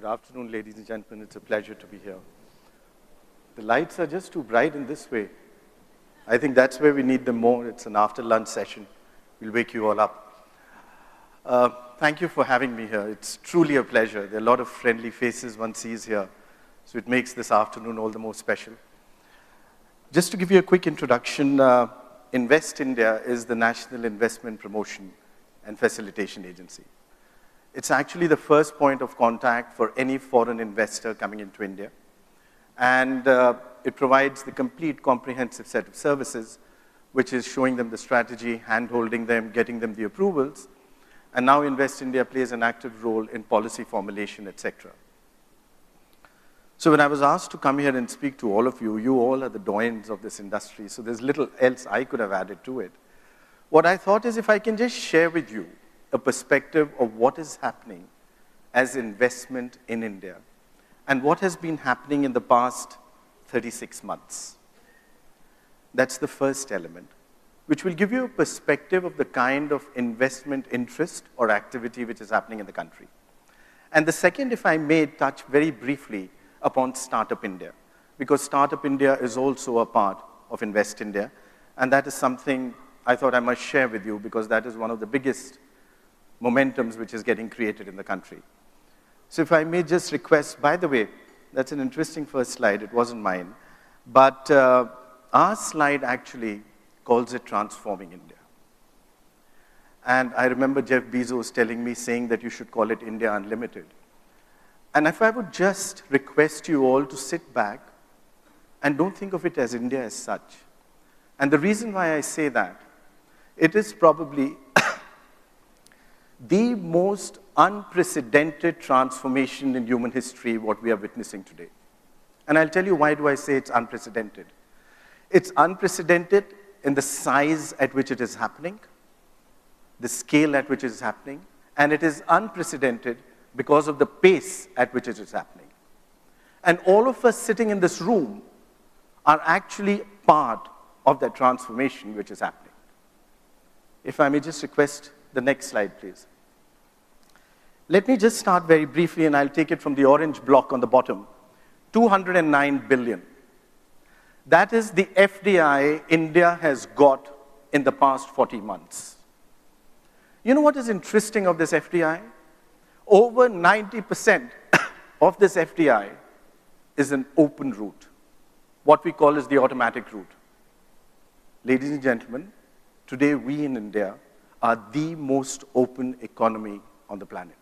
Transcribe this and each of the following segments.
Good afternoon, ladies and gentlemen. It's a pleasure to be here. The lights are just too bright in this way. I think that's where we need them more. It's an after-lunch session. We'll wake you all up. Thank you for having me here. It's truly a pleasure. There are a lot of friendly faces one sees here, so it makes this afternoon all the more special. Just to give you a quick introduction, Invest India is the National Investment Promotion and Facilitation Agency. It's actually the first point of contact for any foreign investor coming into India. And it provides the complete comprehensive set of services, which is showing them the strategy, hand-holding them, getting them the approvals. And now Invest India plays an active role in policy formulation, etc. So when I was asked to come here and speak to all of you, you all are the doyens of this industry, so there's little else I could have added to it. What I thought is if I can just share with you a perspective of what is happening as investment in India and what has been happening in the past 36 months. That's the first element, which will give you a perspective of the kind of investment interest or activity which is happening in the country. And the second, if I may touch very briefly upon Startup India, because Startup India is also a part of Invest India, and that is something I thought I must share with you because that is one of the biggest momentums which is getting created in the country. So if I may just request, by the way, that's an interesting first slide, it wasn't mine, but our slide actually calls it Transforming India. And I remember Jeff Bezos telling me, saying that you should call it India Unlimited. And if I would just request you all to sit back and don't think of it as India as such. And the reason why I say that, it is probably the most unprecedented transformation in human history, what we are witnessing today. And I'll tell you why do I say it's unprecedented. It's unprecedented in the size at which it is happening, the scale at which it is happening, and it is unprecedented because of the pace at which it is happening. And all of us sitting in this room are actually part of that transformation which is happening. If I may just request the next slide, please. Let me just start very briefly, and I'll take it from the orange block on the bottom. 209 billion. That is the FDI India has got in the past 40 months. You know what is interesting of this FDI? Over 90% of this FDI is an open route, what we call as the automatic route. Ladies and gentlemen, today we in India are the most open economy on the planet.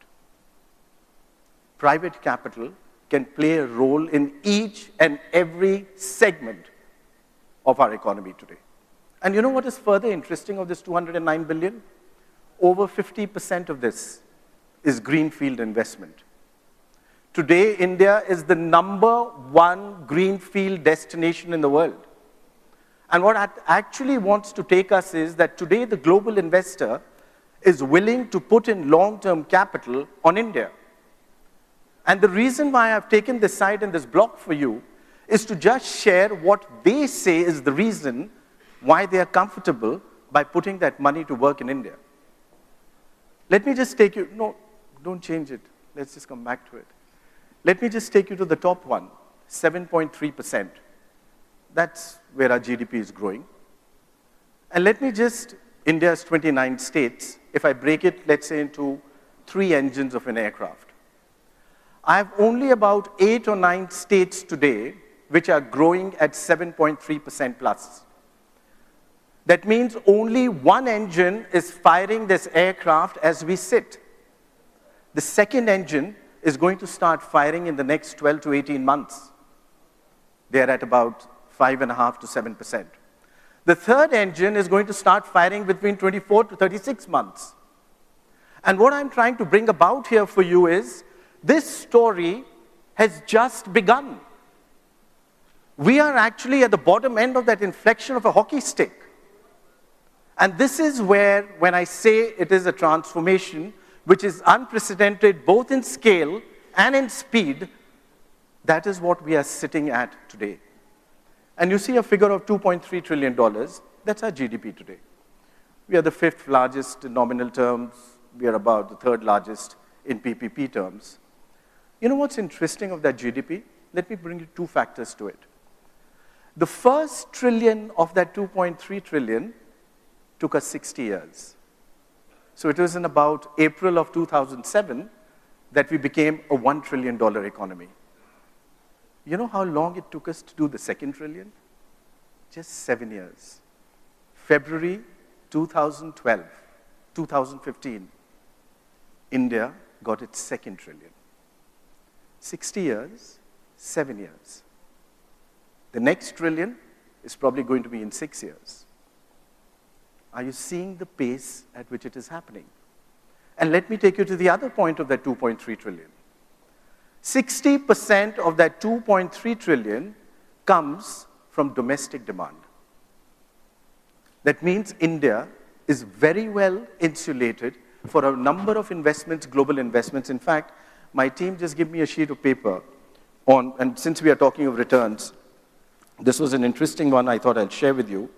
Private capital can play a role in each and every segment of our economy today. And you know what is further interesting of this 209 billion? Over 50% of this is greenfield investment. Today, India is the #1 greenfield destination in the world. And what it actually wants to take us is that today the global investor is willing to put in long-term capital on India. And the reason why I've taken this side and this block for you is to just share what they say is the reason why they are comfortable by putting that money to work in India. Let me just take you, no, don't change it. Let's just come back to it. Let me just take you to the top one, 7.3%. That's where our GDP is growing. And let me just, India's 29 states, if I break it, let's say, into 3 engines of an aircraft. I have only about 8 or 9 states today which are growing at 7.3% plus. That means only 1 engine is firing this aircraft as we sit. The second engine is going to start firing in the next 12 to 18 months. They're at about 5.5 to 7%. The third engine is going to start firing between 24 to 36 months. And what I'm trying to bring about here for you is, this story has just begun. We are actually at the bottom end of that inflection of a hockey stick. And this is where, when I say it is a transformation, which is unprecedented both in scale and in speed, that is what we are sitting at today. And you see a figure of $2.3 trillion, that's our GDP today. We are the 5th largest in nominal terms. We are about the 3rd largest in PPP terms. You know what's interesting of that GDP? Let me bring you two factors to it. The first trillion of that 2.3 trillion took us 60 years. So it was in about April of 2007 that we became a $1 trillion economy. You know how long it took us to do the second trillion? Just 7 years. February 2015, India got its second trillion. 60 years, 7 years. The next trillion is probably going to be in 6 years. Are you seeing the pace at which it is happening? And let me take you to the other point of that 2.3 trillion. 60% of that 2.3 trillion comes from domestic demand. That means India is very well insulated for a number of investments, global investments. In fact, my team just gave me a sheet of paper on, and since we are talking of returns, this was an interesting one I thought I'd share with you.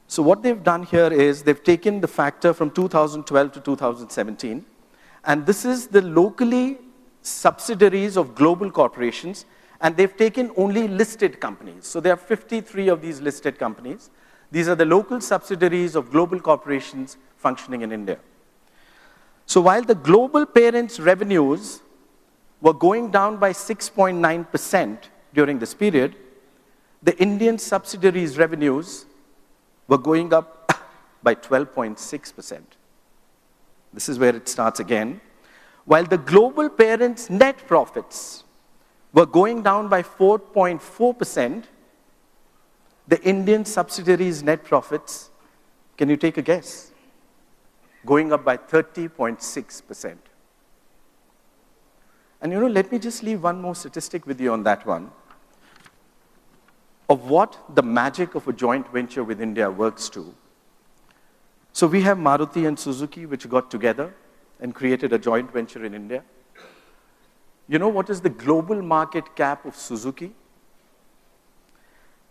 So what they've done here is they've taken the factor from 2012 to 2017, and this is the locally subsidiaries of global corporations, and they've taken only listed companies. So there are 53 of these listed companies. These are the local subsidiaries of global corporations functioning in India. So while the global parents' revenues were going down by 6.9% during this period, the Indian subsidiaries' revenues were going up by 12.6%. This is where it starts again. While the global parents' net profits were going down by 4.4%, the Indian subsidiaries' net profits, can you take a guess? Going up by 30.6%. And you know, let me just leave one more statistic with you on that one, of what the magic of a joint venture with India works to. So we have Maruti and Suzuki, which got together and created a joint venture in India. You know what is the global market cap of Suzuki?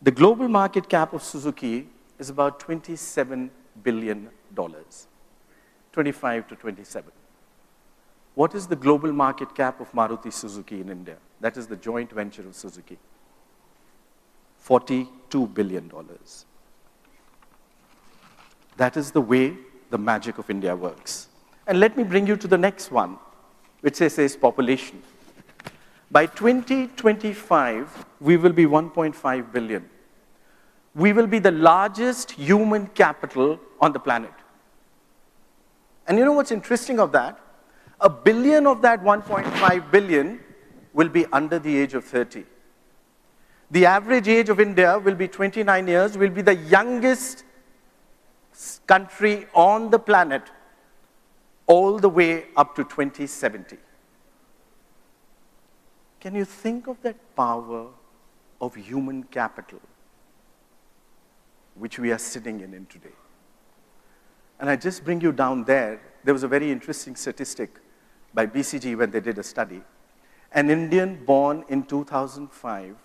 The global market cap of Suzuki is about $27 billion. 25 to 27. What is the global market cap of Maruti Suzuki in India? That is the joint venture of Suzuki. $42 billion. That is the way the magic of India works. And let me bring you to the next one, which says population. By 2025, we will be 1.5 billion. We will be the largest human capital on the planet. And you know what's interesting of that? 1 billion of that 1.5 billion will be under the age of 30. The average age of India will be 29 years, will be the youngest country on the planet all the way up to 2070. Can you think of that power of human capital which we are sitting in today? And I just bring you down there. There was a very interesting statistic by BCG when they did a study. An Indian born in 2005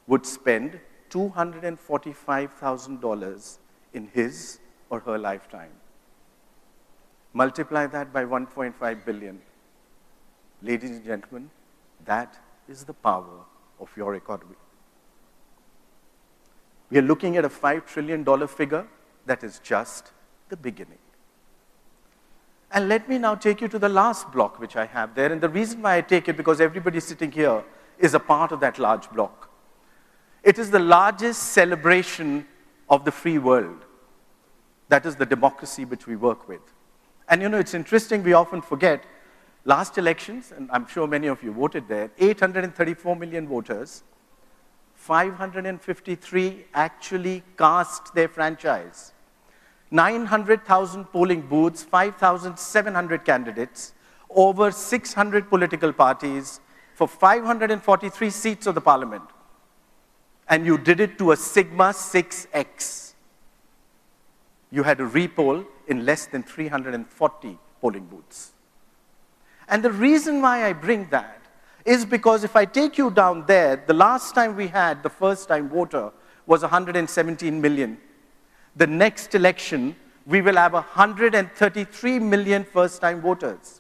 would spend $245,000 in his or her lifetime. Multiply that by 1.5 billion. Ladies and gentlemen, that is the power of your economy. We are looking at a $5 trillion figure that is just the beginning. And let me now take you to the last block which I have there. And the reason why I take it, because everybody sitting here is a part of that large block. It is the largest celebration of the free world. That is the democracy which we work with. And you know, it's interesting, we often forget, last elections, and I'm sure many of you voted there, 834 million voters, 553 actually cast their franchise. 900,000 polling booths, 5,700 candidates, over 600 political parties for 543 seats of the parliament. And you did it to a sigma 6x. You had a repoll in less than 340 polling booths. And the reason why I bring that is because if I take you down there, the last time we had the first-time voter was 117 million. The next election, we will have 133 million first-time voters.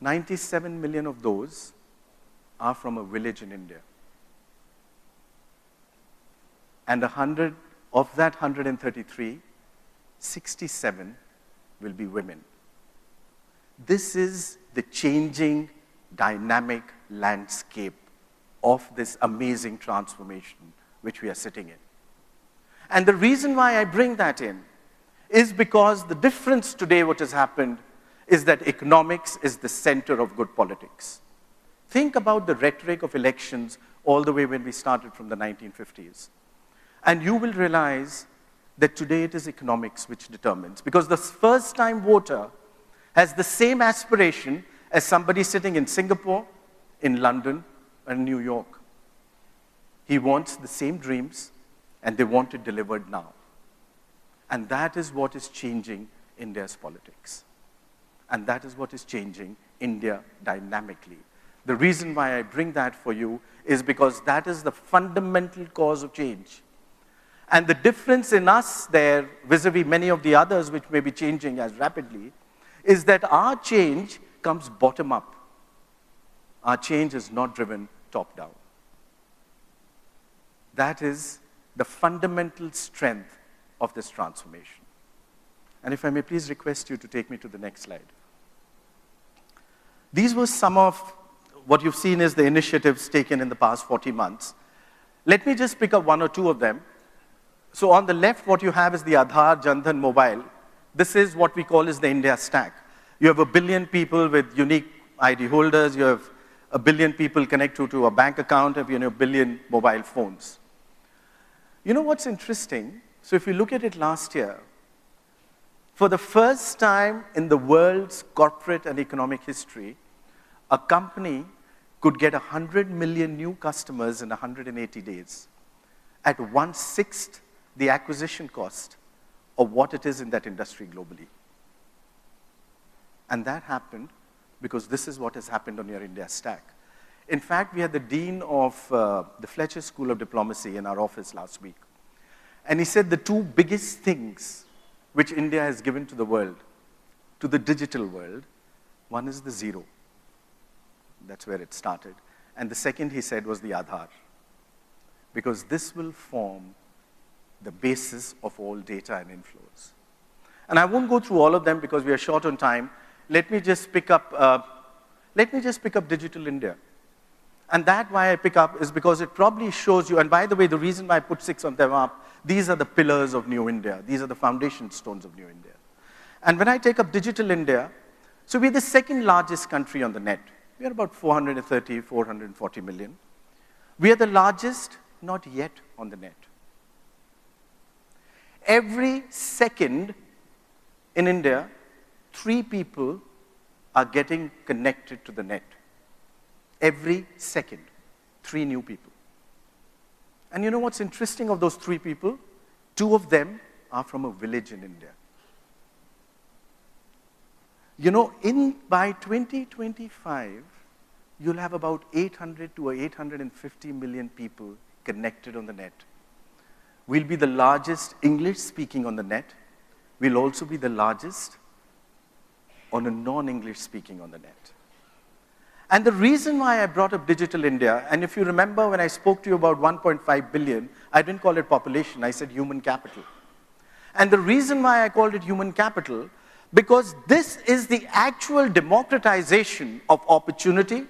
97 million of those are from a village in India. And of that 133, 67 will be women. This is the changing dynamic landscape of this amazing transformation which we are sitting in. And the reason why I bring that in is because the difference today, what has happened, is that economics is the center of good politics. Think about the rhetoric of elections all the way when we started from the 1950s. And you will realize that today it is economics which determines, because the first-time voter has the same aspiration as somebody sitting in Singapore, in London, and New York. He wants the same dreams, and they want it delivered now. And that is what is changing India's politics. And that is what is changing India dynamically. The reason why I bring that for you is because that is the fundamental cause of change. And the difference in us there, vis-a-vis many of the others which may be changing as rapidly, is that our change comes bottom up. Our change is not driven top down. That is the fundamental strength of this transformation. And if I may please request you to take me to the next slide. These were some of what you've seen is the initiatives taken in the past 40 months. Let me just pick up one or two of them. So on the left, what you have is the Aadhaar Jan-Dhan mobile. This is what we call is the India stack. You have 1 billion people with unique ID holders. You have 1 billion people connected to a bank account, and you have 1 billion mobile phones. You know what's interesting? So if you look at it last year, for the first time in the world's corporate and economic history, a company could get 100 million new customers in 180 days at 1/6 the acquisition cost of what it is in that industry globally. And that happened because this is what has happened on your India stack. In fact, we had the dean of the Fletcher School of Diplomacy in our office last week. And he said the two biggest things which India has given to the world, to the digital world, one is the zero. That's where it started. And the second, he said, was the Aadhaar. Because this will form the basis of all data and inflows. And I won't go through all of them because we are short on time. Let me just pick up Digital India. And that why I pick up is because it probably shows you, and by the way, the reason why I put 6 of them up, these are the pillars of New India. These are the foundation stones of New India. And when I take up Digital India, so we're the second largest country on the net. We are about 430, 440 million. We are the largest, not yet, on the net. Every second in India, 3 people are getting connected to the net. Every second, 3 new people. And you know what's interesting of those 3 people? 2 of them are from a village in India. You know, by 2025, you'll have about 800 to 850 million people connected on the net. We'll be the largest English speaking on the net. We'll also be the largest on a non-English speaking on the net. And the reason why I brought up Digital India, and if you remember when I spoke to you about 1.5 billion, I didn't call it population, I said human capital. And the reason why I called it human capital, because this is the actual democratization of opportunity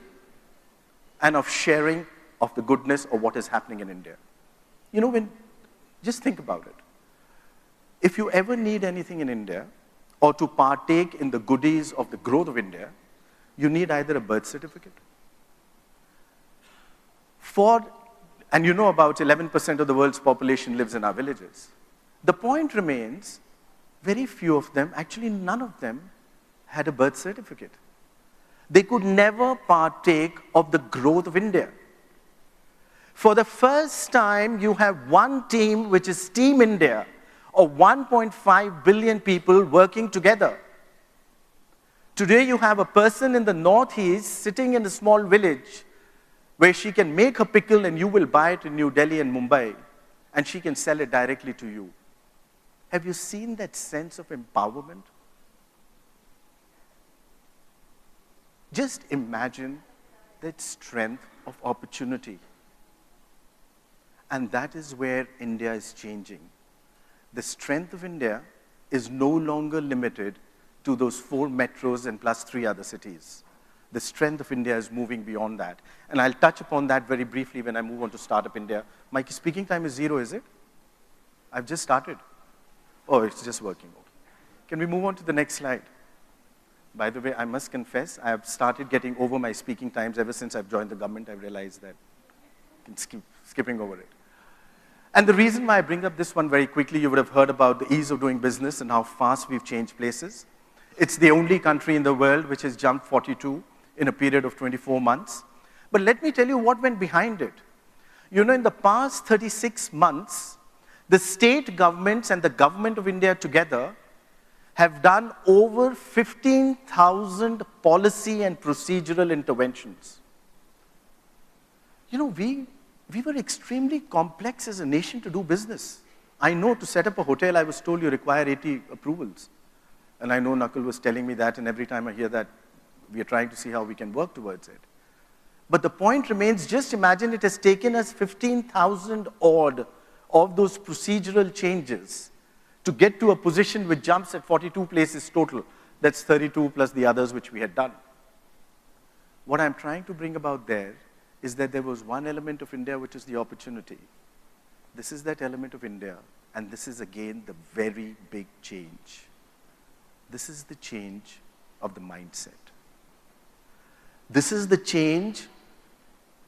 and of sharing of the goodness of what is happening in India. You know, just think about it. If you ever need anything in India, or to partake in the goodies of the growth of India, you need either a birth certificate. And you know about 11% of the world's population lives in our villages. The point remains, very few of them, actually none of them, had a birth certificate. They could never partake of the growth of India. For the first time, you have one team, which is Team India, of 1.5 billion people working together. Today, you have a person in the northeast sitting in a small village where she can make her pickle and you will buy it in New Delhi and Mumbai, and she can sell it directly to you. Have you seen that sense of empowerment? Just imagine that strength of opportunity. And that is where India is changing. The strength of India is no longer limited to those 4 metros and plus 3 other cities. The strength of India is moving beyond that. And I'll touch upon that very briefly when I move on to Startup India. My speaking time is 0, is it? I've just started. Oh, it's just working. Okay. Can we move on to the next slide? By the way, I must confess, I have started getting over my speaking times ever since I've joined the government. I've realized that I can skipping over it. And the reason why I bring up this one very quickly, you would have heard about the ease of doing business and how fast we've changed places. It's the only country in the world which has jumped 42 in a period of 24 months. But let me tell you what went behind it. You know, in the past 36 months, the state governments and the government of India together have done over 15,000 policy and procedural interventions. You know, we were extremely complex as a nation to do business. I know to set up a hotel, I was told you require 80 approvals. And I know Nakul was telling me that, and every time I hear that, we are trying to see how we can work towards it. But the point remains, just imagine it has taken us 15,000 odd of those procedural changes to get to a position which jumps at 42 places total. That's 32 plus the others which we had done. What I'm trying to bring about there is that there was one element of India which is the opportunity. This is that element of India, and this is again the very big change. This is the change of the mindset. This is the change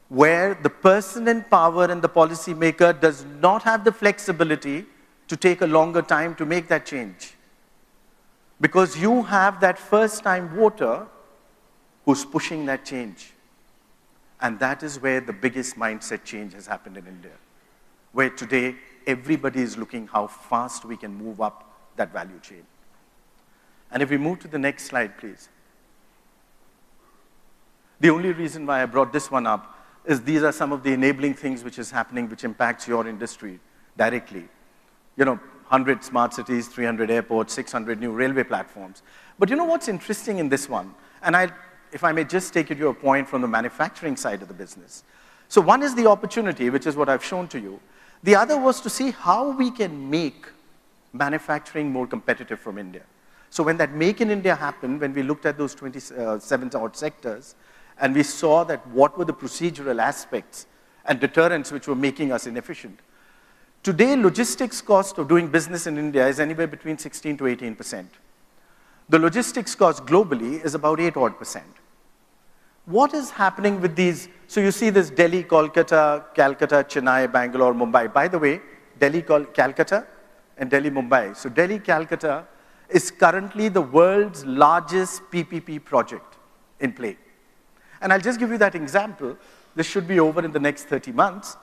where the person in power and the policymaker does not have the flexibility to take a longer time to make that change. Because you have that first-time voter who's pushing that change. And that is where the biggest mindset change has happened in India, where today everybody is looking how fast we can move up that value chain. And if we move to the next slide, please. The only reason why I brought this one up is these are some of the enabling things which is happening which impacts your industry directly. You know, 100 smart cities, 300 airports, 600 new railway platforms. But you know what's interesting in this one? And if I may just take you to a point from the manufacturing side of the business. So one is the opportunity, which is what I've shown to you. The other was to see how we can make manufacturing more competitive from India. So when that Make in India happened, when we looked at those 27 odd sectors, and we saw that what were the procedural aspects and deterrents which were making us inefficient. Today, logistics cost of doing business in India is anywhere between 16 to 18%. The logistics cost globally is about 8 odd %. What is happening with these? So you see this Delhi, Kolkata, Calcutta, Chennai, Bangalore, Mumbai. By the way, Delhi, Calcutta, and Delhi, Mumbai. So Delhi, Calcutta is currently the world's largest PPP project in play. And I'll just give you that example. This should be over in the next 30 months.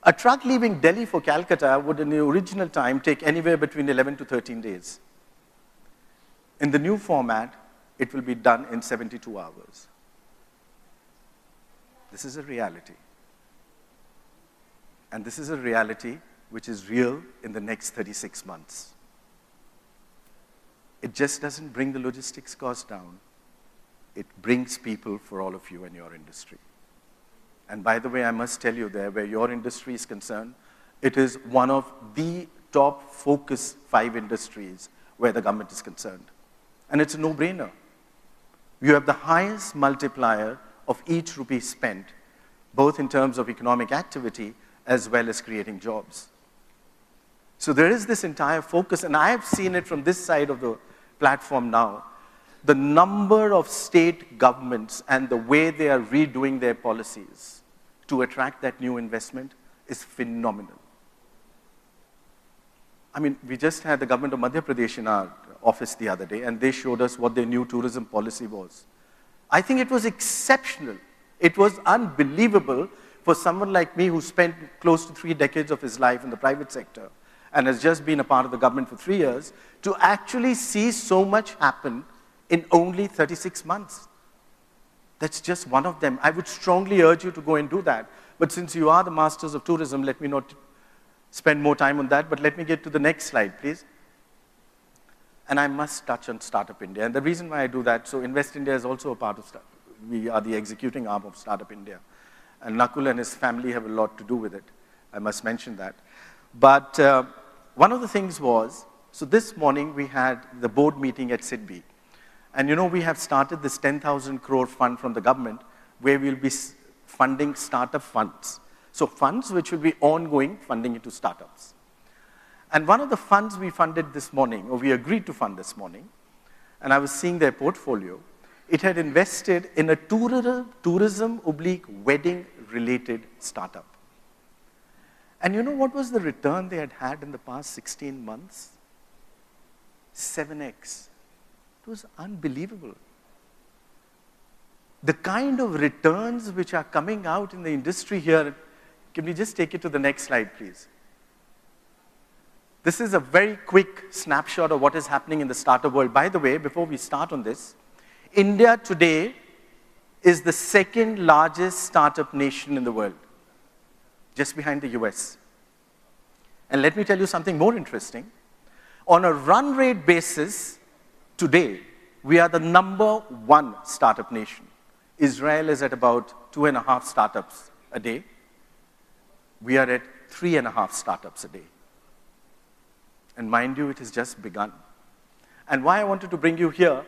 A truck leaving Delhi for Calcutta would in the original time take anywhere between 11 to 13 days. In the new format, it will be done in 72 hours. This is a reality. And this is a reality which is real in the next 36 months. It just doesn't bring the logistics cost down. It brings people for all of you in your industry. And by the way, I must tell you there, where your industry is concerned, it is one of the top focus 5 industries where the government is concerned. And it's a no-brainer. You have the highest multiplier of each rupee spent, both in terms of economic activity as well as creating jobs. So there is this entire focus, and I have seen it from this side of the platform now. The number of state governments and the way they are redoing their policies to attract that new investment is phenomenal. I mean, we just had the government of Madhya Pradesh in our office the other day, and they showed us what their new tourism policy was. I think it was exceptional. It was unbelievable for someone like me who spent close to 3 decades of his life in the private sector and has just been a part of the government for 3 years, to actually see so much happen in only 36 months. That's just one of them. I would strongly urge you to go and do that. But since you are the masters of tourism, let me not spend more time on that, but let me get to the next slide, please. And I must touch on Startup India. And the reason why I do that, so Invest India is also a part of Startup. We are the executing arm of Startup India. And Nakul and his family have a lot to do with it. I must mention that. But one of the things was, so this morning we had the board meeting at SIDBI. And we have started this 10,000 crore fund from the government where we'll be funding startup funds. So funds which will be ongoing funding into startups. And one of the funds we funded this morning, or we agreed to fund this morning, and I was seeing their portfolio, it had invested in a tourism/wedding-related startup. And you know what was the return they had in the past 16 months? 7x. It was unbelievable. The kind of returns which are coming out in the industry here, can we just take it to the next slide, please? This is a very quick snapshot of what is happening in the startup world. By the way, before we start on this, India today is the second largest startup nation in the world, just behind the US. And let me tell you something more interesting. On a run rate basis, today, we are the #1 startup nation. Israel is at about 2.5 startups a day. We are at 3.5 startups a day. And mind you, it has just begun. And why I wanted to bring you here,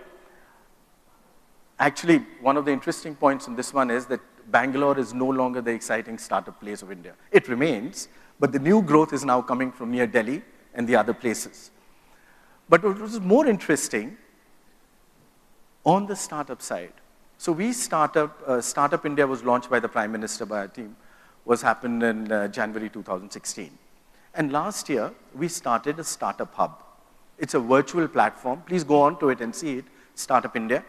actually, one of the interesting points in this one is that Bangalore is no longer the exciting startup place of India. It remains, but the new growth is now coming from near Delhi and the other places. But what was more interesting, on the startup side, so Startup India was launched by the Prime Minister, by our team, happened in January 2016. And last year, we started a startup hub. It's a virtual platform. Please go on to it and see it, Startup India.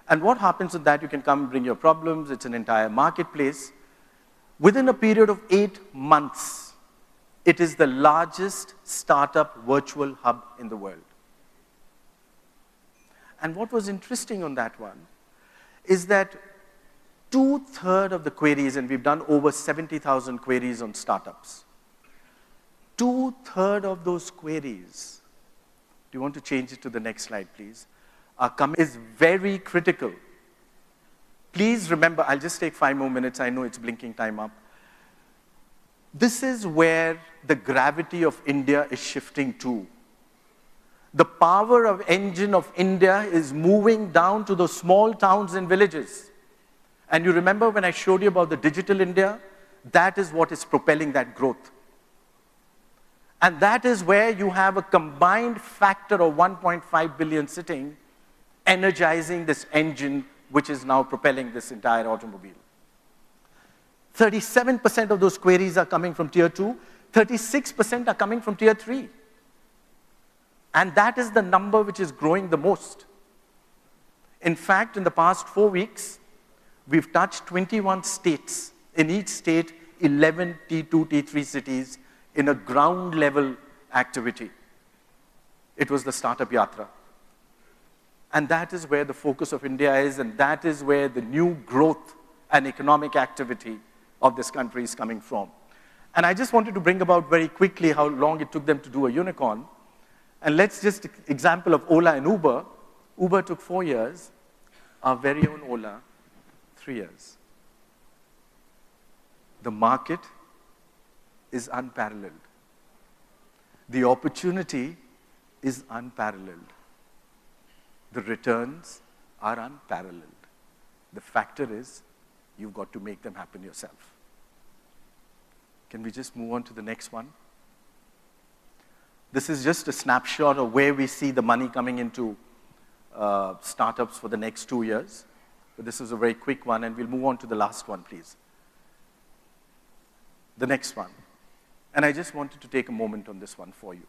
And what happens with that, you can come bring your problems. It's an entire marketplace. Within a period of 8 months, it is the largest startup virtual hub in the world. And what was interesting on that one is that 2/3 of the queries, and we've done over 70,000 queries on startups, 2/3 of those queries, do you want to change it to the next slide, please, is very critical. Please remember, I'll just take 5 more minutes. I know it's blinking time up. This is where the gravity of India is shifting to. The power of engine of India is moving down to those small towns and villages. And you remember when I showed you about the digital India? That is what is propelling that growth. And that is where you have a combined factor of 1.5 billion sitting, energizing this engine, which is now propelling this entire automobile. 37% of those queries are coming from tier 2, 36% are coming from tier 3. And that is the number which is growing the most. In fact, in the past 4 weeks, we've touched 21 states. In each state, 11 T2, T3 cities in a ground level activity. It was the Startup Yatra. And that is where the focus of India is, and that is where the new growth and economic activity of this country is coming from. And I just wanted to bring about very quickly how long it took them to do a unicorn. And let's just, example of Ola and Uber. Uber took 4 years. Our very own Ola, 3 years. The market is unparalleled. The opportunity is unparalleled. The returns are unparalleled. The factor is, you've got to make them happen yourself. Can we just move on to the next one? This is just a snapshot of where we see the money coming into startups for the next 2 years. But this is a very quick one, and we'll move on to the last one, please. The next one. And I just wanted to take a moment on this one for you.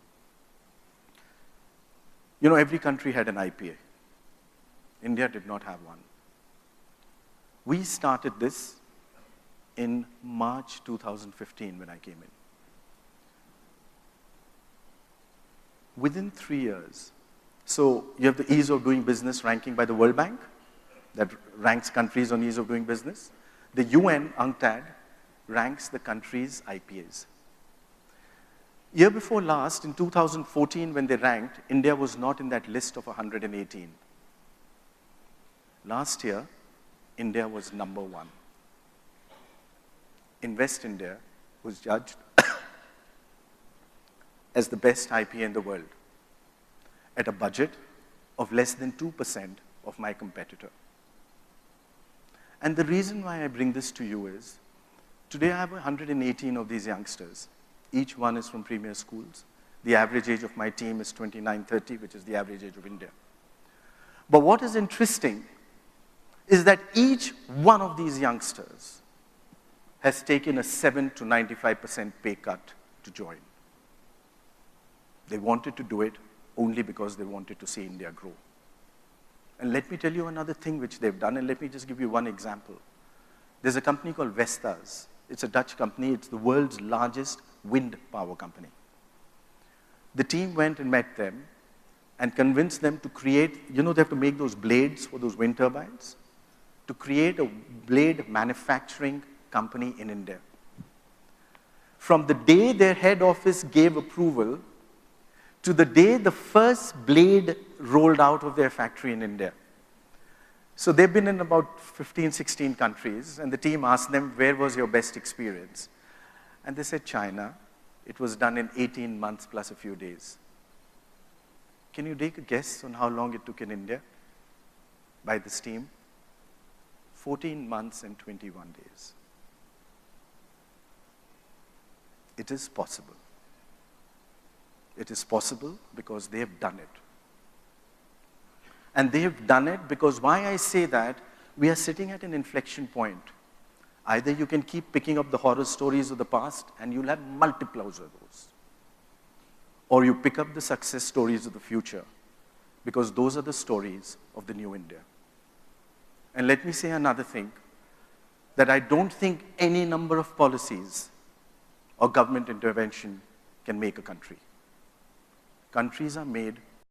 You know, every country had an IPA. India did not have one. We started this in March 2015 when I came in. Within 3 years, so you have the ease of doing business ranking by the World Bank that ranks countries on ease of doing business. The UN, UNCTAD, ranks the countries' IPAs. Year before last, in 2014, when they ranked, India was not in that list of 118. Last year, India was number 1. Invest India was judged as the best IPA in the world at a budget of less than 2% of my competitor. And the reason why I bring this to you is, today I have 118 of these youngsters. Each one is from premier schools. The average age of my team is 29, 30, which is the average age of India. But what is interesting is that each one of these youngsters has taken a 7 to 95% pay cut to join. They wanted to do it only because they wanted to see India grow. And let me tell you another thing which they've done, and let me just give you one example. There's a company called Vestas. It's a Dutch company. It's the world's largest wind power company. The team went and met them and convinced them to create, they have to make those blades for those wind turbines, to create a blade manufacturing company in India. From the day their head office gave approval to the day the first blade rolled out of their factory in India. So they've been in about 15, 16 countries, and the team asked them, where was your best experience? And they said, China. It was done in 18 months plus a few days. Can you take a guess on how long it took in India by this team? 14 months and 21 days. It is possible. It is possible because they have done it. And they have done it because why I say that, we are sitting at an inflection point. Either you can keep picking up the horror stories of the past and you'll have multiples of those. Or you pick up the success stories of the future because those are the stories of the new India. And let me say another thing, that I don't think any number of policies or government intervention can make a country. Countries are made